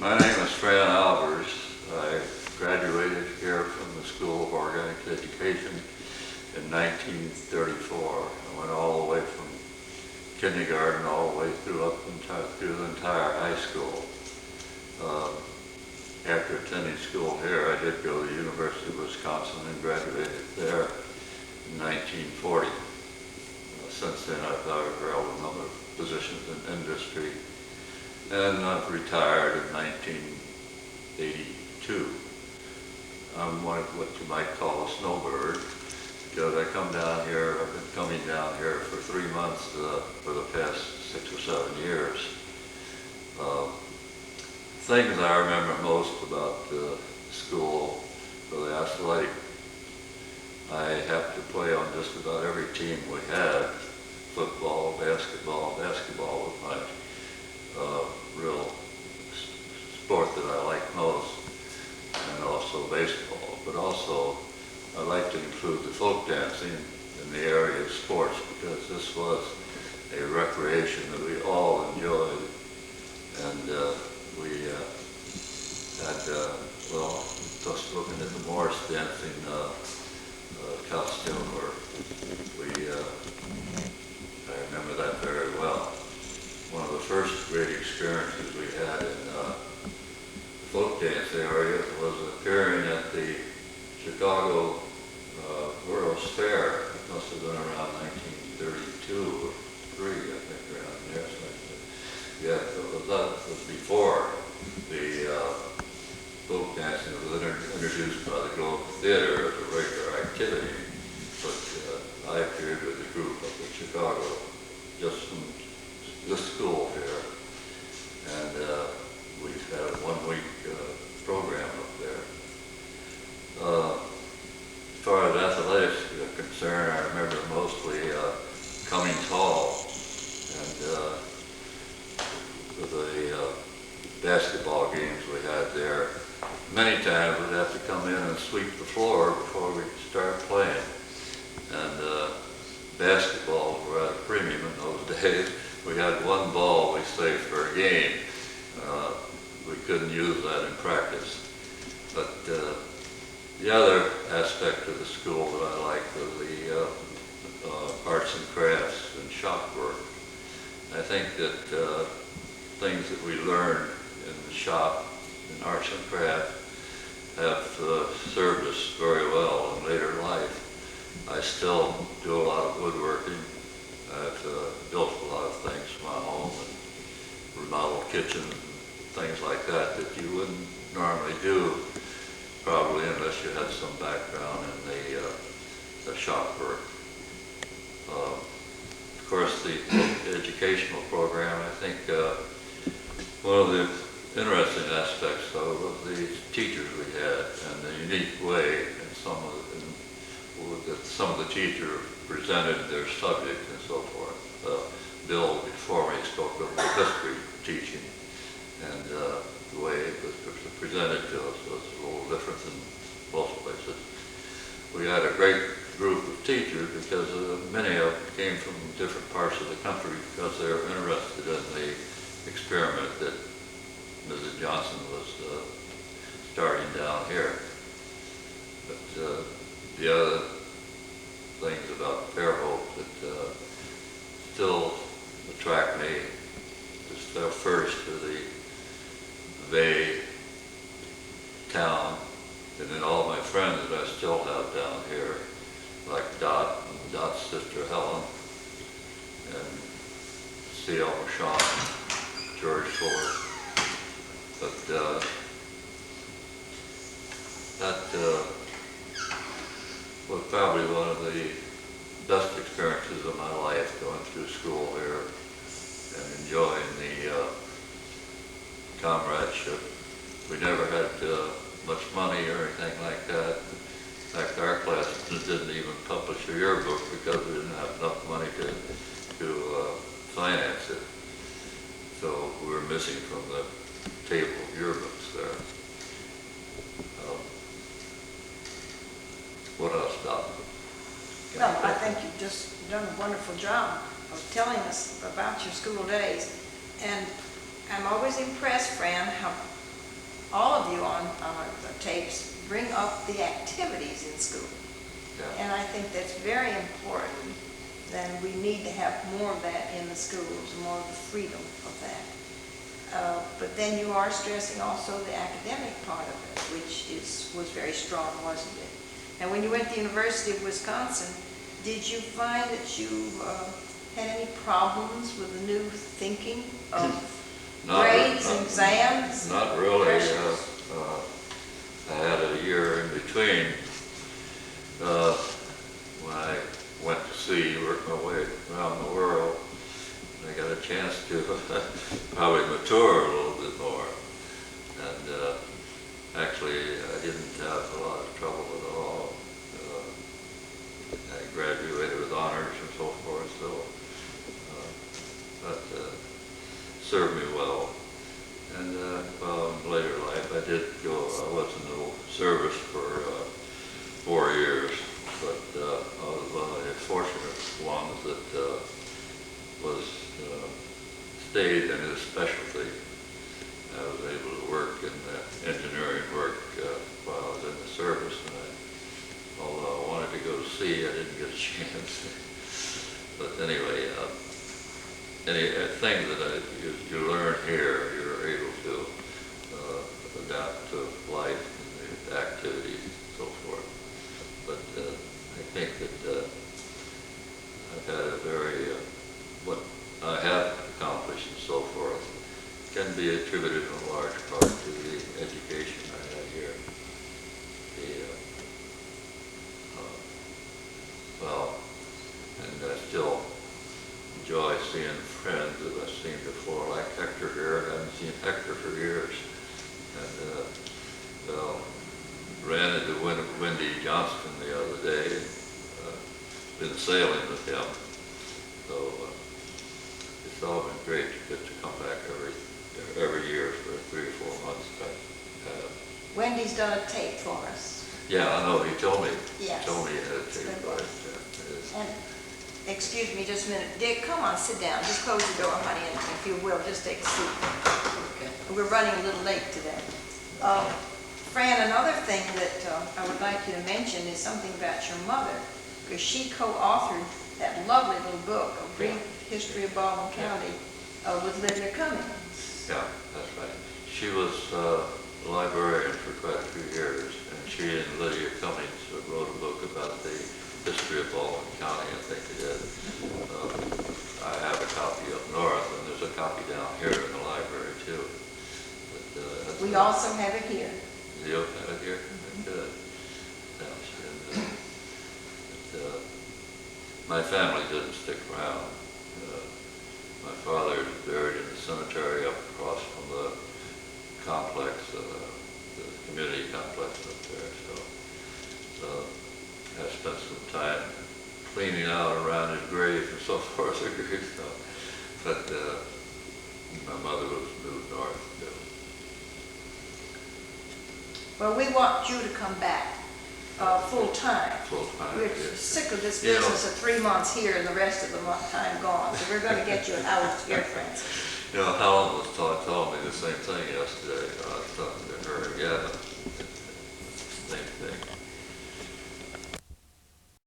My name is C Albers. I graduated here from the School of Organic Education in 1934. I went all the way from kindergarten all the way through the entire high school. After attending school here, I did go to the University of Wisconsin and graduated there in 1940. Since then, I've held a number of positions in industry, and I've retired in 1982. I'm what you might call a snowbird, because I come down here. I've been coming down here for 3 months for the past 6 or 7 years. Things I remember most about school for the athletic, I have to play on just about every team we had. Football, basketball was my real sport that I like most, and also baseball. But also, I like to include the folk dancing in the area of sports, because this was a recreation that we all enjoyed. And we had, well, just looking at the Morris dancing costume, where I remember that very well. One of the first great experiences we had in the folk dance area was appearing at the Chicago World's Fair. It must have been around 1932 or 3, I think, around there. Yeah, that was before the folk dancing was introduced by the Globe Theater as a regular activity. But I appeared with a group up in Chicago, just from the school here, and we had a 1-week program up there. As far as athletics are concerned, I remember mostly Cummings Hall, and with the basketball games we had there. Many times we'd have to come in and sweep the floor before we could start playing. And basketballs were at a premium in those days. We had one ball we saved for a game. We couldn't use that in practice. But the other aspect of the school that I liked was the arts and crafts and shop work. I think that things that we learned in the shop in arts and crafts have served us very well in later life. I still do a lot of woodworking. I've built a lot of things for my home and remodeled kitchens and things like that you wouldn't normally do, probably unless you had some background in the shop work. Of course, the educational program, I think one of the interesting aspects of it was the teachers we had, and the unique way in that some of the teachers presented their subject and so forth. Bill, before me, spoke of the history teaching, and the way it was presented to us was a little different than most places. We had a great group of teachers, because many of them came from different parts of the country, because they were interested in the experiment that Mrs. Johnson was starting down here. But the other things about Fairhope that still attract me is first to the Bay town, and then all my friends that I still have down here, like Dot and Dot's sister Helen, and C Albers, George Fuller. But that was probably one of the best experiences of my life, going through school here and enjoying the comradeship. We never had much money or anything like that. In fact, our class didn't even publish a yearbook because we didn't have enough money to finance it. So we were missing from the table of yearbooks there. What else, Doc? Well, I think you've just done a wonderful job of telling us about your school days. And I'm always impressed, Fran, how all of you on the tapes bring up the activities in school. Yeah. And I think that's very important, and we need to have more of that in the schools, more of the freedom of that. But then you are stressing also the academic part of it, which was very strong, wasn't it? And when you went to the University of Wisconsin, did you find that you had any problems with the new thinking of grades, exams? Not really. I had a year in between when I went to sea, worked my way around the world. I got a chance to probably mature a little bit more. And actually, I didn't have a lot of trouble at all. I graduated with honors and so forth, so that served me well. And well, in later life, I did go, I was in the service for 4 years, but I was one of the fortunate ones that stayed in his specialty. I was able to work in engineering work while I was in the service, and although I wanted to go to sea, I didn't get a chance. But anyway, anything that you learn here, you're able to adapt to life and the activities and so forth. But I think that I've had a very, what I have accomplished and so forth can be attributed in large part to the education I had here. Well, and I still enjoy seeing friends that I've seen before, like Hector here. I haven't seen Hector for years. And well, ran into Wendy Johnston the other day, and been sailing with him. So it's all been great to get to come back every year for 3 or 4 months. Wendy's done a tape for us. Yeah, I know. He told me. Yes. He told me he had a tape for it. And excuse me just a minute. Dick, come on, sit down. Just close the door, honey, and if you will, just take a seat. Okay. We're running a little late today. Fran, another thing that I would like you to mention is something about your mother, because she co-authored that lovely little book, A Brief History of Baldwin County, with Lydia Cummings. Yeah, that's right. She was a librarian for quite a few years, and she and Lydia Cummings wrote a book about the history of Baldwin County, I think they did. I have a copy up north, and there's a copy down here in the library too. But, We also have it here. You have it here? Good. My family didn't stick around. My father is buried in the cemetery up across from the complex, the community complex up there. So I spent some time cleaning out around his grave and so forth. But my mother was moved north. Well, we want you to come back full-time. Full-time. We're Yeah. sick of this You know. business of 3 months here and the rest of the time gone. So we're going to get you a house here, Francis. You know, Helen was telling me the same thing yesterday. I was talking to her again.